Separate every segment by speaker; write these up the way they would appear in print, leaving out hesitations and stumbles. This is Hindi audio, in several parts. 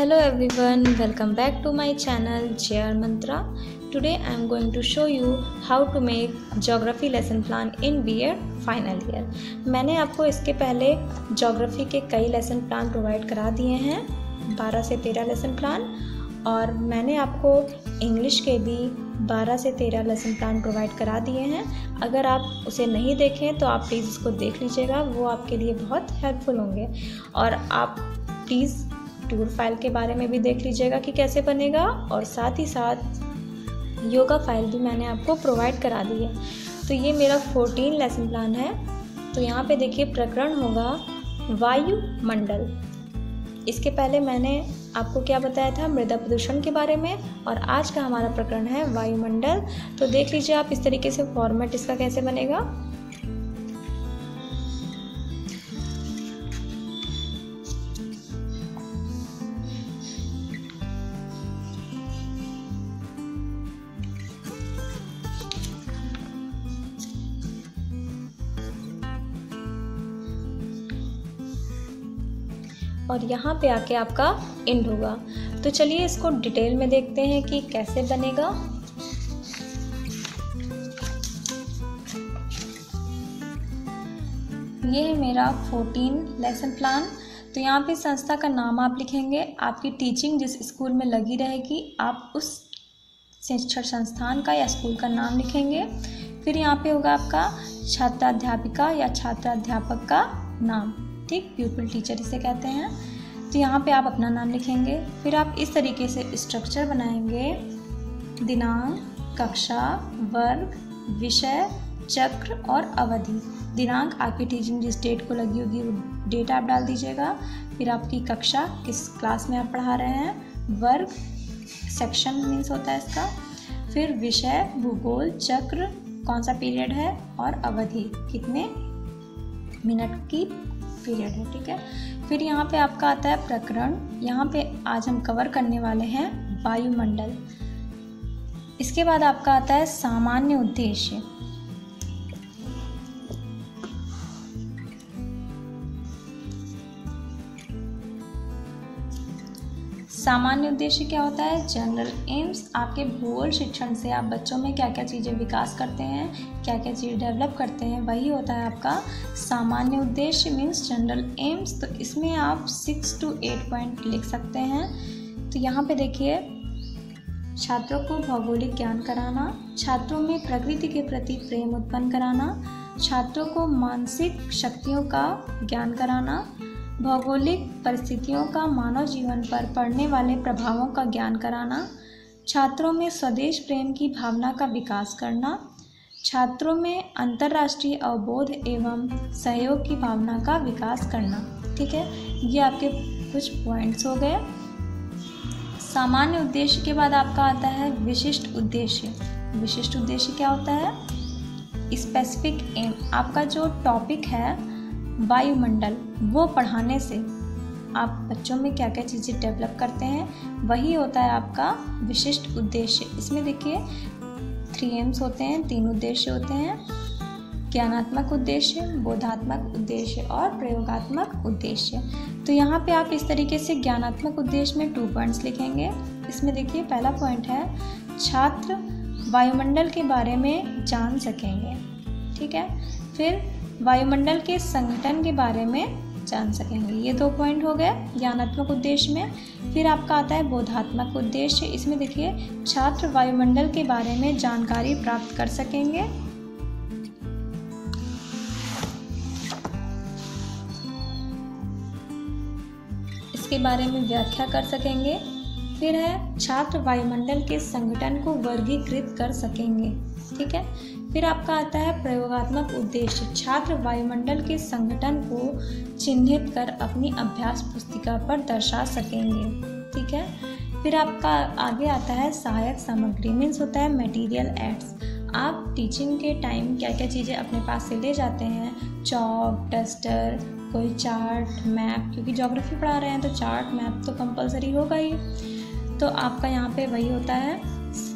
Speaker 1: Hello everyone, welcome back to my channel JR Mantra. Today I am going to show you how to make geography lesson plan in BEd final year. मैंने आपको इसके पहले geography के कई लेसन प्लान प्रोवाइड करा दिए हैं, 12 से 13 लेसन प्लान, और मैंने आपको इंग्लिश के भी 12 से 13 लेसन प्लान प्रोवाइड करा दिए हैं। अगर आप उसे नहीं देखें तो आप प्लीज़ उसको देख लीजिएगा, वो आपके लिए बहुत हेल्पफुल होंगे। और आप प्लीज़ टूर फाइल के बारे में भी देख लीजिएगा कि कैसे बनेगा, और साथ ही साथ योगा फाइल भी मैंने आपको प्रोवाइड करा दी है। तो ये मेरा 14 लेसन प्लान है। तो यहाँ पे देखिए प्रकरण होगा वायुमंडल। इसके पहले मैंने आपको क्या बताया था, मृदा प्रदूषण के बारे में, और आज का हमारा प्रकरण है वायुमंडल। तो देख लीजिए आप इस तरीके से फॉर्मेट इसका कैसे बनेगा। और यहाँ पे आके आपका एंड होगा। तो चलिए इसको डिटेल में देखते हैं कि कैसे बनेगा। ये है मेरा 14 लेसन प्लान। तो यहाँ पे संस्था का नाम आप लिखेंगे, आपकी टीचिंग जिस स्कूल में लगी रहेगी आप उस शिक्षण संस्थान का या स्कूल का नाम लिखेंगे। फिर यहाँ पे होगा आपका छात्राध्यापिका या छात्राध्यापक का नाम, ठीक, प्यूपिल टीचर इसे कहते हैं। तो यहाँ पे आप अपना नाम लिखेंगे। फिर आप इस तरीके से स्ट्रक्चर बनाएंगे, दिनांक, कक्षा, वर्ग, विषय, चक्र और अवधि। दिनांक आपकी टीचिंग जिस डेट को लगी होगी वो डेट आप डाल दीजिएगा। फिर आपकी कक्षा किस क्लास में आप पढ़ा रहे हैं, वर्ग सेक्शन मीन्स होता है इसका, फिर विषय भूगोल, चक्र कौन सा पीरियड है, और अवधि कितने मिनट की पीरियड है, ठीक है। फिर यहाँ पे आपका आता है प्रकरण। यहाँ पे आज हम कवर करने वाले हैं वायुमंडल। इसके बाद आपका आता है सामान्य उद्देश्य। सामान्य उद्देश्य क्या होता है, जनरल एम्स। आपके भूगोल शिक्षण से आप बच्चों में क्या क्या चीज़ें विकास करते हैं, क्या क्या चीज़ डेवलप करते हैं, वही होता है आपका सामान्य उद्देश्य मीन्स जनरल एम्स। तो इसमें आप 6 से 8 पॉइंट लिख सकते हैं। तो यहाँ पे देखिए, छात्रों को भौगोलिक ज्ञान कराना, छात्रों में प्रकृति के प्रति प्रेम उत्पन्न कराना, छात्रों को मानसिक शक्तियों का ज्ञान कराना, भौगोलिक परिस्थितियों का मानव जीवन पर पड़ने वाले प्रभावों का ज्ञान कराना, छात्रों में स्वदेश प्रेम की भावना का विकास करना, छात्रों में अंतर्राष्ट्रीय अवबोध एवं सहयोग की भावना का विकास करना, ठीक है। ये आपके कुछ पॉइंट्स हो गए। सामान्य उद्देश्य के बाद आपका आता है विशिष्ट उद्देश्य। विशिष्ट उद्देश्य क्या होता है, स्पेसिफिक एम। आपका जो टॉपिक है वायुमंडल, वो पढ़ाने से आप बच्चों में क्या क्या चीज़ें डेवलप करते हैं, वही होता है आपका विशिष्ट उद्देश्य। इसमें देखिए 3 एम्स होते हैं, 3 उद्देश्य होते हैं, ज्ञानात्मक उद्देश्य, बोधात्मक उद्देश्य और प्रयोगात्मक उद्देश्य। तो यहाँ पे आप इस तरीके से ज्ञानात्मक उद्देश्य में 2 पॉइंट्स लिखेंगे। इसमें देखिए पहला पॉइंट है छात्र वायुमंडल के बारे में जान सकेंगे, ठीक है। फिर वायुमंडल के संगठन के बारे में जान सकेंगे। ये 2 पॉइंट हो गए ज्ञानात्मक उद्देश्य में। फिर आपका आता है बोधात्मक उद्देश्य। इसमें देखिए छात्र वायुमंडल के बारे में जानकारी प्राप्त कर सकेंगे। इसके बारे में व्याख्या कर सकेंगे। फिर है छात्र वायुमंडल के संगठन को वर्गीकृत कर सकेंगे, ठीक है। फिर आपका आता है प्रयोगात्मक उद्देश्य। छात्र वायुमंडल के संगठन को चिन्हित कर अपनी अभ्यास पुस्तिका पर दर्शा सकेंगे, ठीक है। फिर आपका आगे आता है सहायक सामग्री मीन्स होता है मटेरियल एड्स। आप टीचिंग के टाइम क्या क्या चीज़ें अपने पास से ले जाते हैं, चॉक, डस्टर, कोई चार्ट, मैप, क्योंकि ज्योग्राफी पढ़ा रहे हैं तो चार्ट मैप तो कंपलसरी होगा ही। तो आपका यहाँ पे वही होता है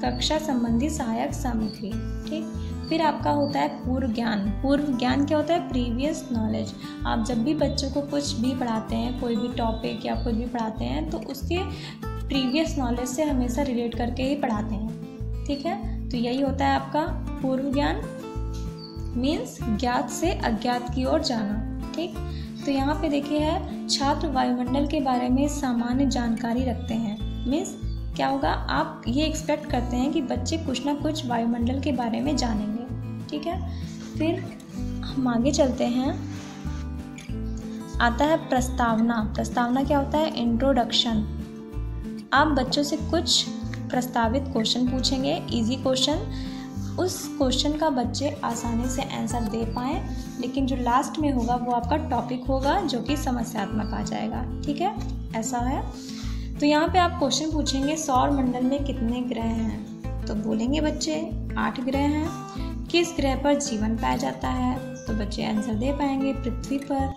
Speaker 1: कक्षा संबंधी सहायक सामग्री, ठीक। फिर आपका होता है पूर्व ज्ञान। पूर्व ज्ञान क्या होता है? Previous knowledge. आप जब भी बच्चों को कुछ भी पढ़ाते हैं, कोई भी टॉपिक या कुछ भी पढ़ाते हैं, तो उसके प्रीवियस नॉलेज से हमेशा रिलेट करके ही पढ़ाते हैं, ठीक है। तो यही होता है आपका पूर्व ज्ञान, मीन्स ज्ञात से अज्ञात की ओर जाना, ठीक। तो यहाँ पे देखिए है, छात्र वायुमंडल के बारे में सामान्य जानकारी रखते हैं। मीन्स क्या होगा, आप ये एक्सपेक्ट करते हैं कि बच्चे कुछ ना कुछ वायुमंडल के बारे में जानेंगे, ठीक है। फिर हम आगे चलते हैं, आता है प्रस्तावना। प्रस्तावना क्या होता है? इंट्रोडक्शन। आप बच्चों से कुछ प्रस्तावित क्वेश्चन पूछेंगे, इजी क्वेश्चन। उस क्वेश्चन का बच्चे आसानी से आंसर दे पाएँ, लेकिन जो लास्ट में होगा वो आपका टॉपिक होगा, जो कि समस्यात्मक आ जाएगा, ठीक है, ऐसा है। तो यहाँ पे आप क्वेश्चन पूछेंगे, सौर मंडल में कितने ग्रह हैं? तो बोलेंगे बच्चे 8 ग्रह हैं। किस ग्रह पर जीवन पाया जाता है? तो बच्चे आंसर दे पाएंगे पृथ्वी पर।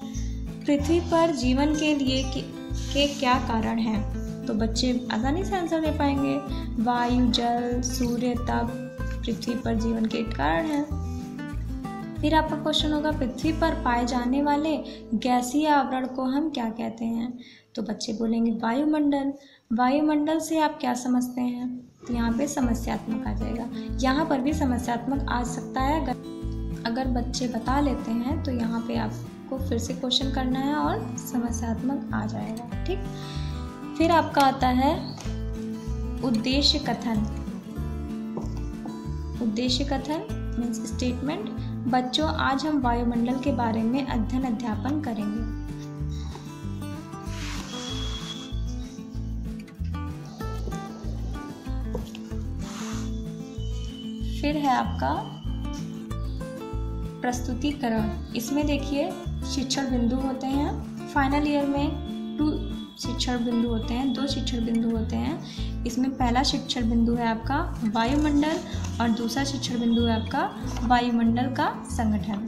Speaker 1: पृथ्वी पर जीवन के लिए के क्या कारण हैं? तो बच्चे आसानी से आंसर दे पाएंगे, वायु, जल, सूर्य, तप पृथ्वी पर जीवन के कारण हैं। फिर आपका क्वेश्चन होगा, पृथ्वी पर पाए जाने वाले गैसीय आवरण को हम क्या कहते हैं? तो बच्चे बोलेंगे वायुमंडल। वायुमंडल से आप क्या समझते हैं? तो यहाँ पे समस्यात्मक आ जाएगा। यहाँ पर भी समस्यात्मक आ सकता है, अगर बच्चे बता लेते हैं तो यहाँ पे आपको फिर से क्वेश्चन करना है और समस्यात्मक आ जाएगा, ठीक। फिर आपका आता है उद्देश्य कथन। उद्देश्य कथन मीन्स स्टेटमेंट। बच्चों, आज हम वायुमंडल के बारे में अध्ययन करेंगे। फिर है आपका प्रस्तुतिकरण। इसमें देखिए शिक्षण बिंदु होते हैं। फाइनल ईयर में 2 शिक्षण बिंदु होते हैं, 2 शिक्षण बिंदु होते हैं। इसमें पहला शिक्षण बिंदु है आपका वायुमंडल और दूसरा शिक्षण बिंदु है आपका वायुमंडल का संगठन।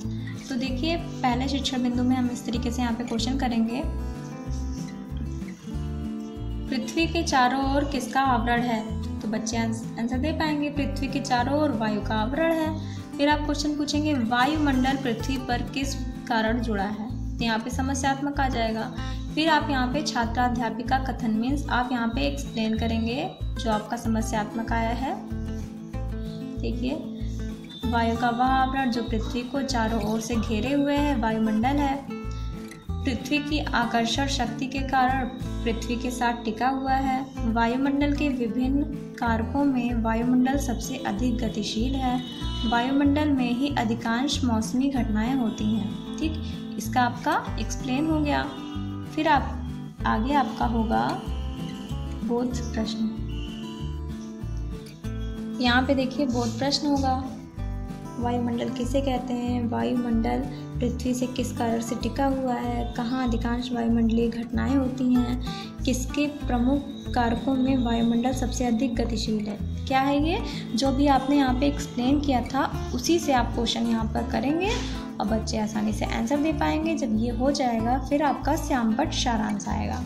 Speaker 1: तो देखिए पहले शिक्षण बिंदु में हम इस तरीके से यहाँ पे क्वेश्चन करेंगे, पृथ्वी के चारों ओर किसका आवरण है? तो बच्चे आंसर दे पाएंगे, पृथ्वी के चारों ओर वायु का आवरण है। फिर आप क्वेश्चन पूछेंगे, वायुमंडल पृथ्वी पर किस कारण जुड़ा है? तो यहाँ पे समस्यात्मक आ जाएगा। फिर आप यहाँ पे छात्राध्यापिका कथन मीन्स आप यहाँ पे एक्सप्लेन करेंगे जो आपका समस्यात्मक आया है। देखिए, वायु का वह आवरण जो पृथ्वी को चारों ओर से घेरे हुए है वायुमंडल है। पृथ्वी की आकर्षण शक्ति के कारण पृथ्वी के साथ टिका हुआ है। वायुमंडल के विभिन्न कारकों में वायुमंडल सबसे अधिक गतिशील है। वायुमंडल में ही अधिकांश मौसमी घटनाएं होती हैं, ठीक। इसका आपका एक्सप्लेन हो गया। फिर आप आगे आपका होगा बोध प्रश्न। यहाँ पे देखिए बोध प्रश्न होगा, वायुमंडल किसे कहते हैं? वायुमंडल पृथ्वी से किस कारण से टिका हुआ है? कहाँ अधिकांश वायुमंडलीय घटनाएं होती हैं? किसके प्रमुख कारकों में वायुमंडल सबसे अधिक गतिशील है? क्या है ये? जो भी आपने यहाँ पे एक्सप्लेन किया था उसी से आप क्वेश्चन यहाँ पर करेंगे और बच्चे आसानी से आंसर दे पाएंगे। जब ये हो जाएगा फिर आपका श्यामपट्ट सारांश आएगा,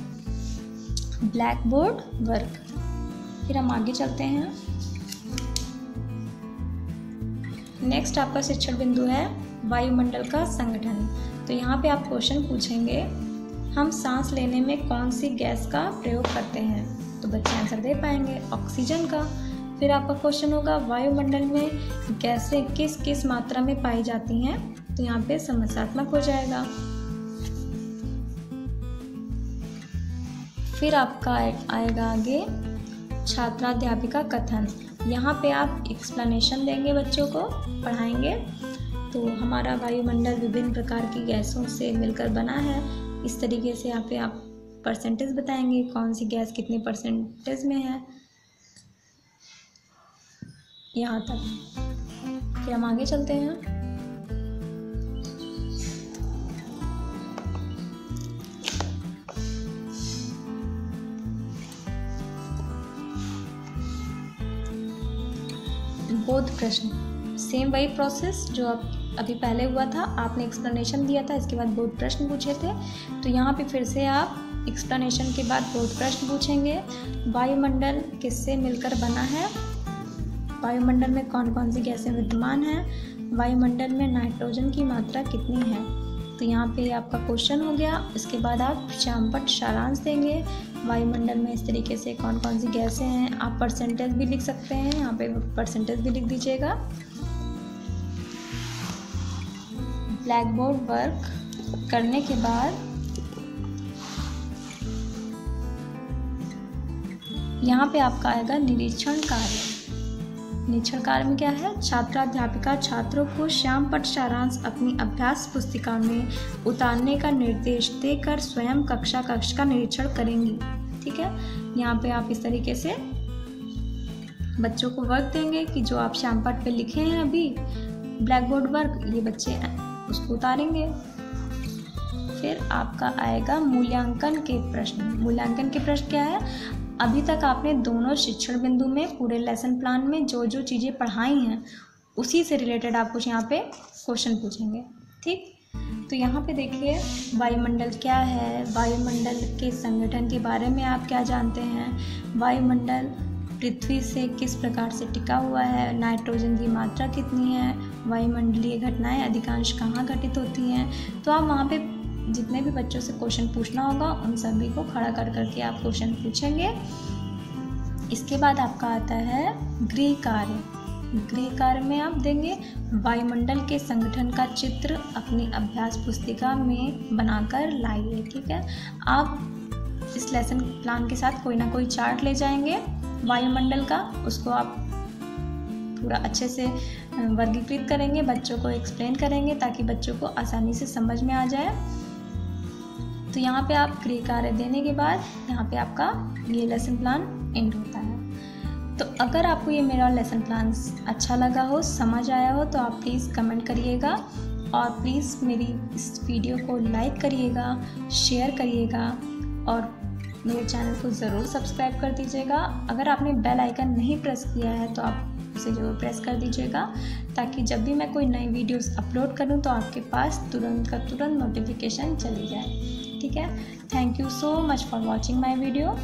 Speaker 1: ब्लैक बोर्ड वर्क। फिर हम आगे चलते हैं। नेक्स्ट आपका शिक्षण बिंदु है वायुमंडल का संगठन। तो यहाँ पे आप क्वेश्चन पूछेंगे, हम सांस लेने में कौन सी गैस का प्रयोग करते हैं? तो बच्चे आंसर दे पाएंगे, ऑक्सीजन का। फिर आपका क्वेश्चन होगा, वायुमंडल में गैसें किस किस मात्रा में पाई जाती हैं? तो यहाँ पे समस्यात्मक हो जाएगा। फिर आपका आएगा आगे छात्राध्यापिका कथन। यहाँ पे आप एक्सप्लेनेशन देंगे, बच्चों को पढ़ाएंगे। तो हमारा वायुमंडल विभिन्न प्रकार की गैसों से मिलकर बना है। इस तरीके से यहाँ पे आप परसेंटेज बताएंगे, कौन सी गैस कितने परसेंटेज में है, यहाँ तक। फिर हम आगे चलते हैं। बोध प्रश्न, सेम वही प्रोसेस जो आप अभी पहले हुआ था, आपने एक्सप्लेनेशन दिया था, इसके बाद बोध प्रश्न पूछे थे। तो यहाँ पे फिर से आप एक्सप्लेनेशन के बाद बोध प्रश्न पूछेंगे। वायुमंडल किससे मिलकर बना है? वायुमंडल में कौन कौन सी गैसें विद्यमान हैं, वायुमंडल में नाइट्रोजन की मात्रा कितनी है। तो यहाँ पे आपका क्वेश्चन हो गया। इसके बाद आप श्यामपट्ट सारांश देंगे, वायुमंडल में इस तरीके से कौन कौन सी गैसें हैं। आप परसेंटेज भी लिख सकते हैं, यहाँ पे परसेंटेज भी लिख दीजिएगा। ब्लैक बोर्ड वर्क करने के बाद यहाँ पे आपका आएगा निरीक्षण कार्य। निरीक्षण कार्य में क्या है, छात्राध्यापिका छात्रों को श्यामपट्ट सारांश अपनी अभ्यास पुस्तिका में उतारने का निर्देश देकर स्वयं कक्षा का निरीक्षण करेंगी। ठीक है, यहाँ पे आप इस तरीके से बच्चों को वर्क देंगे कि जो आप श्यामपट्ट पे लिखे हैं अभी ब्लैक बोर्ड वर्क, ये बच्चे उसको उतारेंगे। फिर आपका आएगा मूल्यांकन के प्रश्न। मूल्यांकन के प्रश्न क्या है, अभी तक आपने दोनों शिक्षण बिंदु में पूरे लेसन प्लान में जो जो चीज़ें पढ़ाई हैं उसी से रिलेटेड आपको यहाँ पे क्वेश्चन पूछेंगे। ठीक, तो यहाँ पे देखिए वायुमंडल क्या है, वायुमंडल के संगठन के बारे में आप क्या जानते हैं, वायुमंडल पृथ्वी से किस प्रकार से टिका हुआ है, नाइट्रोजन की मात्रा कितनी है, वायुमंडलीय घटनाएं अधिकांश कहाँ घटित होती हैं। तो आप वहाँ पे जितने भी बच्चों से क्वेश्चन पूछना होगा उन सभी को खड़ा कर करके आप क्वेश्चन पूछेंगे। इसके बाद आपका आता है गृह कार्य। गृह कार्य में आप देंगे वायुमंडल के संगठन का चित्र अपनी अभ्यास पुस्तिका में बनाकर लाइए। ठीक है, आप इस लेसन प्लान के साथ कोई ना कोई चार्ट ले जाएंगे वायुमंडल का, उसको आप पूरा अच्छे से वर्गीकृत करेंगे, बच्चों को एक्सप्लेन करेंगे ताकि बच्चों को आसानी से समझ में आ जाए। तो यहाँ पे आप गृह कार्य देने के बाद यहाँ पे आपका ये लेसन प्लान एंड होता है। तो अगर आपको ये मेरा लेसन प्लान अच्छा लगा हो, समझ आया हो, तो आप प्लीज़ कमेंट करिएगा और प्लीज़ मेरी इस वीडियो को लाइक करिएगा, शेयर करिएगा और मेरे चैनल को ज़रूर सब्सक्राइब कर दीजिएगा। अगर आपने बेल आइकन नहीं प्रेस किया है तो आप उसे ज़रूर प्रेस कर दीजिएगा ताकि जब भी मैं कोई नई वीडियोस अपलोड करूं तो आपके पास तुरंत का तुरंत नोटिफिकेशन चली जाए। ठीक है, thank you so much for watching my video.